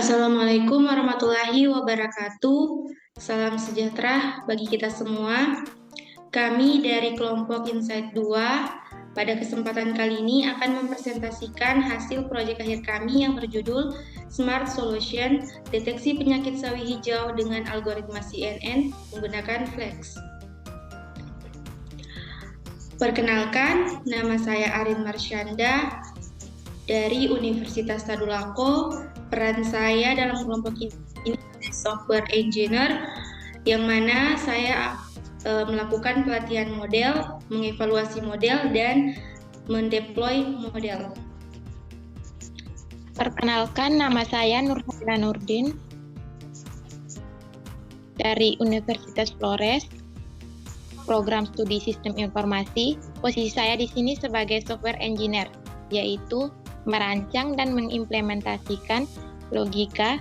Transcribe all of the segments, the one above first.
Assalamualaikum warahmatullahi wabarakatuh. Salam sejahtera bagi kita semua. Kami dari kelompok Insight 2 pada kesempatan kali ini akan mempresentasikan hasil proyek akhir kami yang berjudul Smart Solution Deteksi Penyakit Sawi Hijau dengan Algoritma CNN menggunakan Flex. Perkenalkan, nama saya Arin Marsyanda dari Universitas Tadulako. Peran saya dalam kelompok ini software engineer, yang mana saya melakukan pelatihan model, mengevaluasi model, dan mendeploy model. Perkenalkan, nama saya Nurhadila Nurdin dari Universitas Flores, program studi sistem informasi. Posisi saya di sini sebagai software engineer, yaitu merancang dan mengimplementasikan logika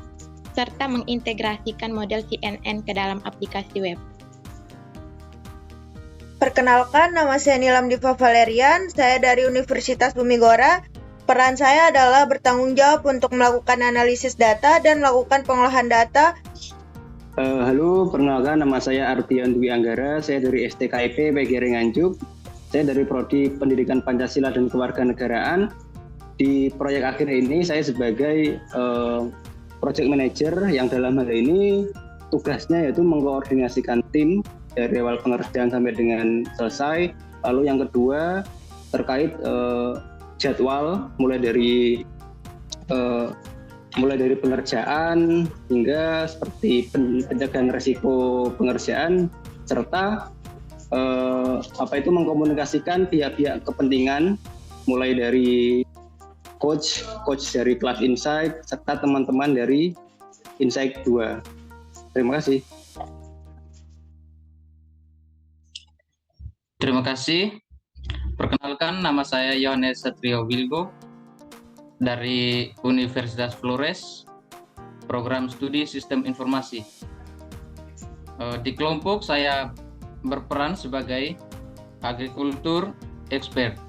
serta mengintegrasikan model CNN ke dalam aplikasi web. Perkenalkan, nama saya Nilam Diva Valerian, saya dari Universitas Bumigora. Peran saya adalah bertanggung jawab untuk melakukan analisis data dan melakukan pengolahan data. Halo, perkenalkan, nama saya Ardian Dwi Anggara, saya dari STKIP PGRI Nganjuk. Saya dari Prodi Pendidikan Pancasila dan Kewarganegaraan. Di proyek akhir ini saya sebagai project manager yang dalam hal ini tugasnya yaitu mengkoordinasikan tim dari awal pengerjaan sampai dengan selesai. Lalu yang kedua terkait jadwal mulai dari pengerjaan hingga seperti pencegahan risiko pengerjaan serta mengkomunikasikan pihak-pihak kepentingan mulai dari coach dari kelas Insight serta teman-teman dari Insight 2. Terima kasih. Terima kasih. Perkenalkan, nama saya Yohanes Satrio Wilgo dari Universitas Flores, program studi sistem informasi. Di kelompok saya berperan sebagai agrikultur expert,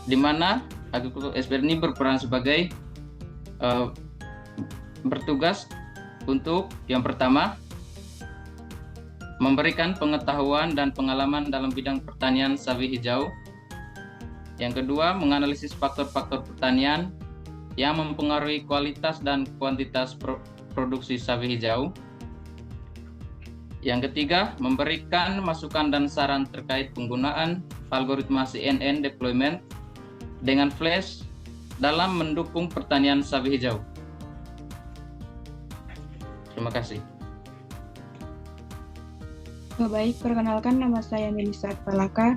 di mana agrikultur expert ini berperan sebagai bertugas untuk yang pertama memberikan pengetahuan dan pengalaman dalam bidang pertanian sawi hijau. Yang kedua, menganalisis faktor-faktor pertanian yang mempengaruhi kualitas dan kuantitas produksi sawi hijau. Yang ketiga, memberikan masukan dan saran terkait penggunaan algoritma CNN deployment dengan Flash dalam mendukung pertanian sawi hijau. Terima kasih. Baik, perkenalkan, nama saya Melisa Palaka.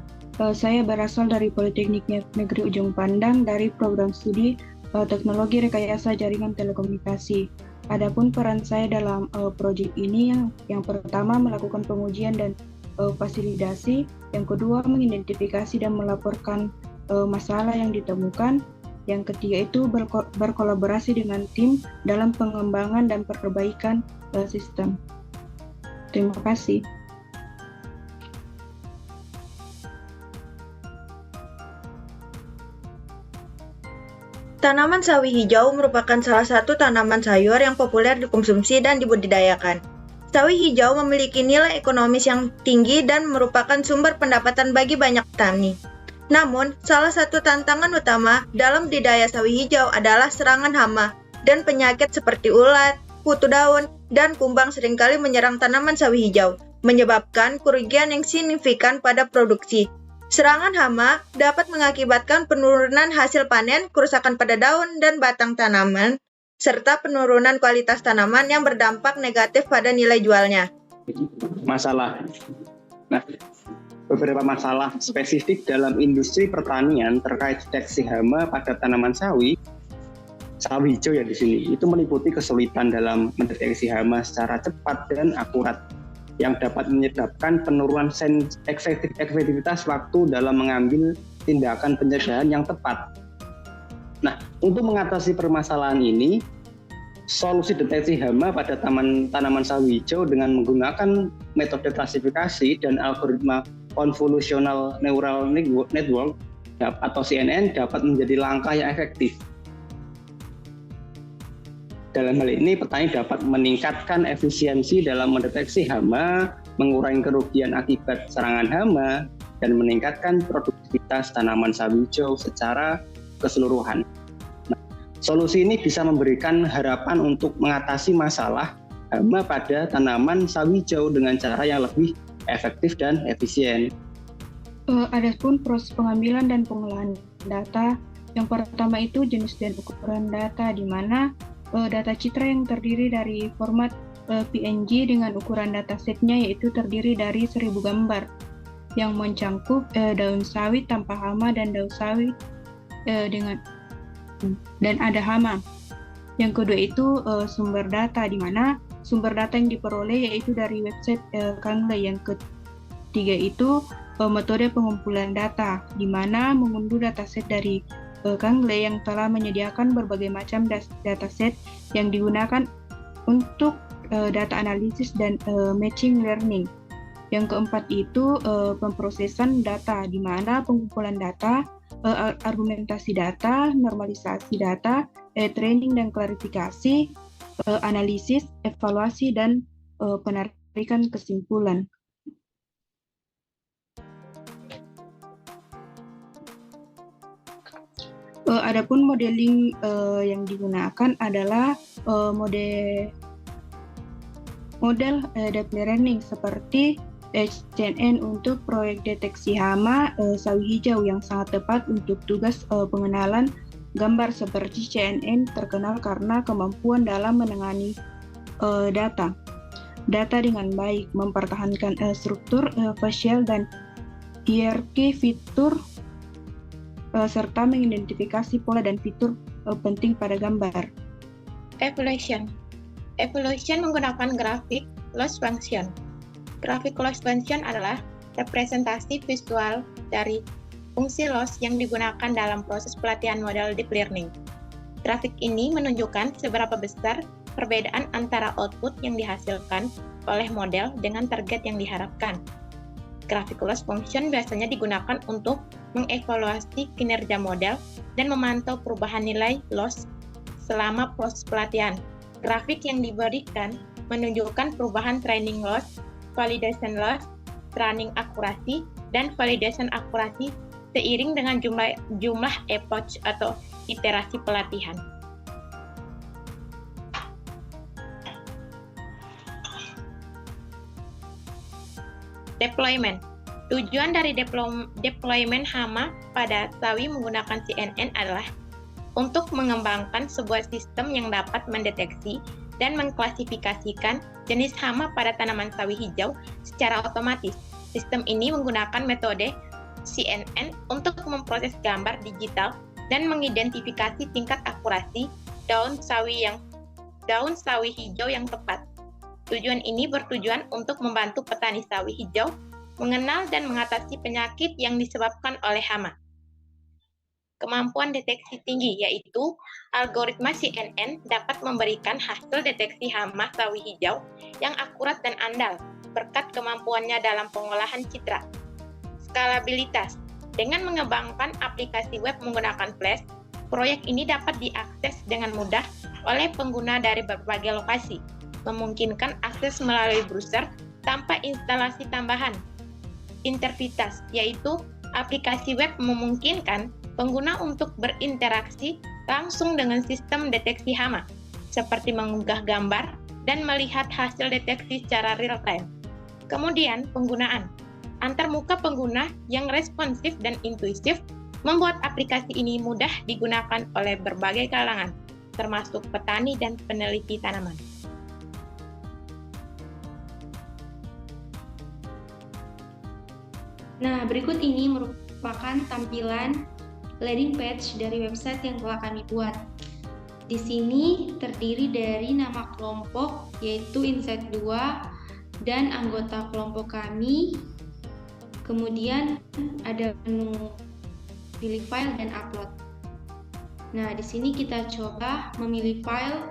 Saya berasal dari Politeknik Negeri Ujung Pandang dari program studi Teknologi Rekayasa Jaringan Telekomunikasi. Adapun peran saya dalam proyek ini yang pertama melakukan pengujian dan fasilitasi, yang kedua mengidentifikasi dan melaporkan masalah yang ditemukan, yang ketiga itu berkolaborasi dengan tim dalam pengembangan dan perbaikan sistem. Terima kasih. Tanaman sawi hijau merupakan salah satu tanaman sayur yang populer dikonsumsi dan dibudidayakan. Sawi hijau memiliki nilai ekonomis yang tinggi dan merupakan sumber pendapatan bagi banyak petani. Namun, salah satu tantangan utama dalam budidaya sawi hijau adalah serangan hama dan penyakit seperti ulat, kutu daun, dan kumbang seringkali menyerang tanaman sawi hijau, menyebabkan kerugian yang signifikan pada produksi. Serangan hama dapat mengakibatkan penurunan hasil panen, kerusakan pada daun dan batang tanaman, serta penurunan kualitas tanaman yang berdampak negatif pada nilai jualnya. Masalah. Nah, beberapa masalah spesifik dalam industri pertanian terkait deteksi hama pada tanaman sawi hijau ya di sini itu meliputi kesulitan dalam mendeteksi hama secara cepat dan akurat yang dapat menyebabkan penurunan efektivitas waktu dalam mengambil tindakan pencegahan yang tepat. Nah, untuk mengatasi permasalahan ini, solusi deteksi hama pada tanaman sawi hijau dengan menggunakan metode klasifikasi dan algoritma convolutional neural network atau CNN dapat menjadi langkah yang efektif. Dalam hal ini, petani dapat meningkatkan efisiensi dalam mendeteksi hama, mengurangi kerugian akibat serangan hama, dan meningkatkan produktivitas tanaman sawi hijau secara keseluruhan. Nah, solusi ini bisa memberikan harapan untuk mengatasi masalah hama pada tanaman sawi hijau dengan cara yang lebih efektif dan efisien. Adapun proses pengambilan dan pengolahan data, yang pertama itu jenis dan ukuran data, di mana data citra yang terdiri dari format PNG dengan ukuran datasetnya yaitu terdiri dari 1000 gambar yang mencangkup daun sawit tanpa hama dan daun sawit dan ada hama. Yang kedua itu sumber data, di mana sumber data yang diperoleh yaitu dari website Kangle. Yang ketiga itu metode pengumpulan data, di mana mengunduh dataset dari Kangle yang telah menyediakan berbagai macam dataset yang digunakan untuk data analisis dan machine learning. Yang keempat itu pemrosesan data, di mana pengumpulan data, argumentasi data, normalisasi data, training dan klarifikasi, analisis, evaluasi, dan penarikan kesimpulan. Adapun modeling yang digunakan adalah model deep learning seperti CNN untuk proyek deteksi hama sawi hijau yang sangat tepat untuk tugas pengenalan gambar, seperti CNN terkenal karena kemampuan dalam menangani data dengan baik, mempertahankan struktur facial dan hierarki fitur, serta mengidentifikasi pola dan fitur penting pada gambar. Evaluation menggunakan grafik loss function. Grafik loss function adalah representasi visual dari fungsi loss yang digunakan dalam proses pelatihan model deep learning. Grafik ini menunjukkan seberapa besar perbedaan antara output yang dihasilkan oleh model dengan target yang diharapkan. Grafik loss function biasanya digunakan untuk mengevaluasi kinerja model dan memantau perubahan nilai loss selama proses pelatihan. Grafik yang diberikan menunjukkan perubahan training loss, validation loss, training akurasi, dan validation akurasi seiring dengan jumlah epoch atau iterasi pelatihan. Deployment. Tujuan dari deployment hama pada sawi menggunakan CNN adalah untuk mengembangkan sebuah sistem yang dapat mendeteksi dan mengklasifikasikan jenis hama pada tanaman sawi hijau secara otomatis. Sistem ini menggunakan metode CNN untuk memproses gambar digital dan mengidentifikasi tingkat akurasi daun sawi hijau yang tepat. Tujuan ini bertujuan untuk membantu petani sawi hijau mengenal dan mengatasi penyakit yang disebabkan oleh hama. Kemampuan deteksi tinggi, yaitu algoritma CNN dapat memberikan hasil deteksi hama sawi hijau yang akurat dan andal berkat kemampuannya dalam pengolahan citra. Skalabilitas. Dengan mengembangkan aplikasi web menggunakan Flash, proyek ini dapat diakses dengan mudah oleh pengguna dari berbagai lokasi, memungkinkan akses melalui browser tanpa instalasi tambahan. Intervitas, yaitu aplikasi web memungkinkan pengguna untuk berinteraksi langsung dengan sistem deteksi hama, seperti mengunggah gambar dan melihat hasil deteksi secara real-time. Kemudian, penggunaan. Antarmuka pengguna yang responsif dan intuitif membuat aplikasi ini mudah digunakan oleh berbagai kalangan, termasuk petani dan peneliti tanaman. Nah, berikut ini merupakan tampilan landing page dari website yang telah kami buat. Di sini terdiri dari nama kelompok, yaitu Insight 2, dan anggota kelompok kami. Kemudian ada menu pilih file dan upload. Nah, di sini kita coba memilih file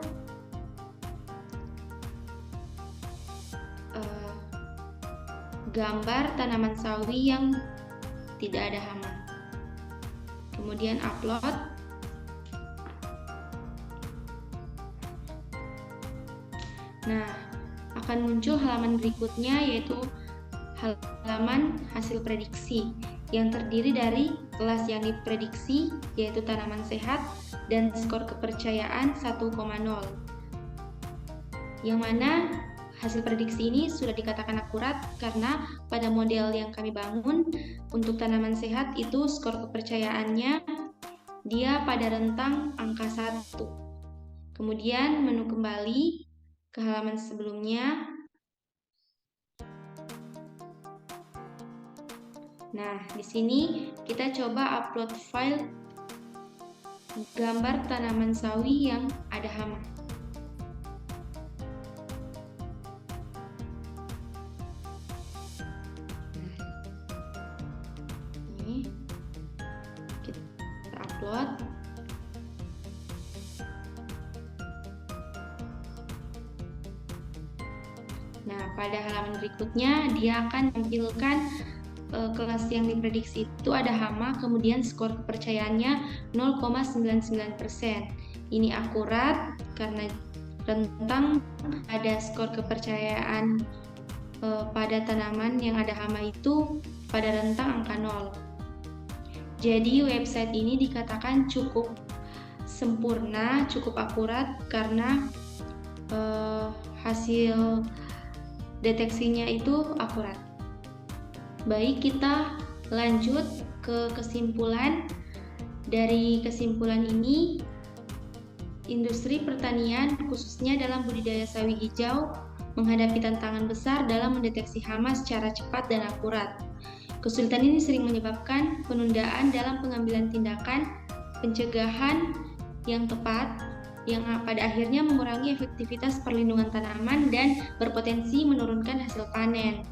gambar tanaman sawi yang tidak ada hama. Kemudian upload. Nah, akan muncul halaman berikutnya, yaitu halaman hasil prediksi yang terdiri dari kelas yang diprediksi, yaitu tanaman sehat, dan skor kepercayaan 1,0. Yang mana hasil prediksi ini sudah dikatakan akurat karena pada model yang kami bangun untuk tanaman sehat itu skor kepercayaannya dia pada rentang angka 1. Kemudian menu kembali ke halaman sebelumnya. Nah, di sini kita coba upload file gambar tanaman sawi yang ada hama. Ini kita upload. Nah, pada halaman berikutnya dia akan menampilkan kelas yang diprediksi itu ada hama, kemudian skor kepercayaannya 0,99%. Ini akurat karena rentang ada skor kepercayaan pada tanaman yang ada hama itu pada rentang angka 0. Jadi website ini dikatakan cukup sempurna, cukup akurat karena hasil deteksinya itu akurat. Baik, kita lanjut ke kesimpulan. Dari kesimpulan ini, industri pertanian khususnya dalam budidaya sawi hijau menghadapi tantangan besar dalam mendeteksi hama secara cepat dan akurat. Kesulitan ini sering menyebabkan penundaan dalam pengambilan tindakan pencegahan yang tepat, yang pada akhirnya mengurangi efektivitas perlindungan tanaman dan berpotensi menurunkan hasil panen.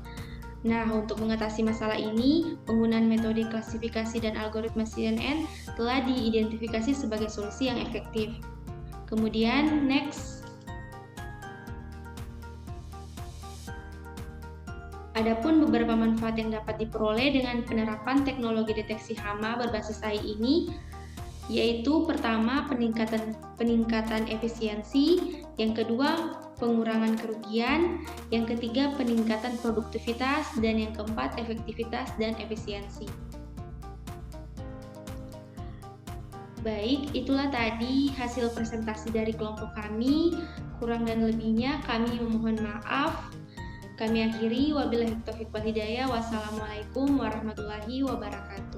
Nah, untuk mengatasi masalah ini, penggunaan metode klasifikasi dan algoritma CNN telah diidentifikasi sebagai solusi yang efektif. Kemudian, next. Adapun beberapa manfaat yang dapat diperoleh dengan penerapan teknologi deteksi hama berbasis AI ini, yaitu pertama, peningkatan efisiensi, yang kedua, pengurangan kerugian, yang ketiga, peningkatan produktivitas, dan yang keempat, efektivitas dan efisiensi. Baik, itulah tadi hasil presentasi dari kelompok kami. Kurang dan lebihnya kami memohon maaf. Kami akhiri, wabillahi taufiq wal hidayah. Wassalamualaikum warahmatullahi wabarakatuh.